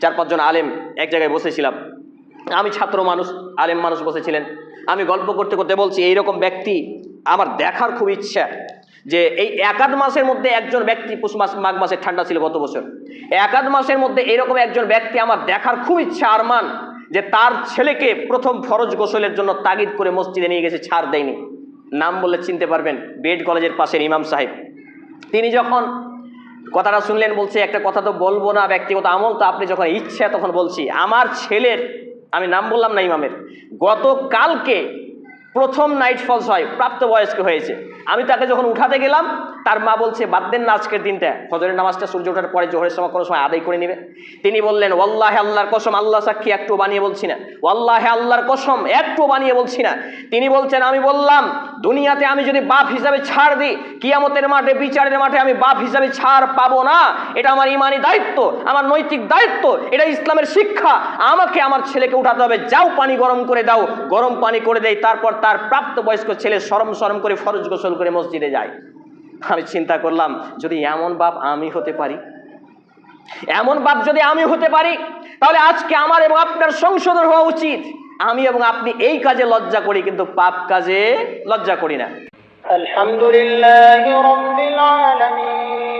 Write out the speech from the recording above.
4-5 জন আলেম এক জায়গায় বসেছিলাম। আমি ছাত্র মানুষ, আলেম মানুষ বসেছিলেন। আমি গল্প করতে করতে বলছি, এইরকম ব্যক্তি আমার দেখার খুব ইচ্ছা, যে এই 1-8 মাসের মধ্যে একজন ব্যক্তি, পুষ মাস মাঘ মাসের ঠান্ডা ছিল গত বছর, 1-8 মাসের মধ্যে এরকম একজন ব্যক্তি আমার দেখার খুব ইচ্ছা, আরমান, যে তার ছেলেকে প্রথম ফরজ গোসলের জন্য তাগিদ করে মসজিদে নিয়ে গেছে, ছাড় দেয়নি। নাম বললে চিনতে পারবেন, বিএড কলেজের পাশের ইমাম সাহেব। তিনি যখন কথাটা শুনলেন, বলছে একটা কথা তো বলবো না, ব্যক্তিগত আমল তো, আপনি যখন ইচ্ছা তখন বলছি। আমার ছেলের, আমি নাম বললাম না ইমামের, গতকালকে প্রথম নাইট ফলস হয়, প্রাপ্তবয়স্ক হয়েছে। আমি তাকে যখন উঠাতে গেলাম, তার মা বলছে বাদ দেন না, আজকের দিনটা ফজরের নামাজটা সূর্য ওঠার পরে জোহরের সময় কোনো সময় আদায় করে নেবে। তিনি বললেন, ওয়াল্লাহি আল্লাহর কসম, আল্লাহ সাক্ষী, একটু বানিয়ে বলছি না, ওয়াল্লাহি আল্লাহর কসম, একটু বানিয়ে বলছি না। তিনি বলছেন, আমি বললাম দুনিয়াতে আমি যদি বাপ হিসাবে ছাড় দিই, কিয়ামতের মাঠে, বিচারের মাঠে আমি বাপ হিসাবে ছাড় পাবো না। এটা আমার ইমানি দায়িত্ব, আমার নৈতিক দায়িত্ব, এটা ইসলামের শিক্ষা। আমাকে আমার ছেলেকে উঠাতে হবে, যাও পানি গরম করে দাও। গরম পানি করে দেয়, তারপর তার প্রাপ্তবয়স্ক ছেলে শরম শরম করে ফরজ গোসল করে মসজিদে যায়। আমি চিন্তা করলাম, যদি এমন বাপ আমি হতে পারি, এমন বাপ যদি আমি হতে পারি, তাহলে আজকে আমার এবং আপনার সংশোধন হওয়া উচিত। আমি এবং আপনি এই কাজে লজ্জা করি, কিন্তু পাপ কাজে লজ্জা করি না। আলহামদুলিল্লাহি রাব্বিল আলামিন।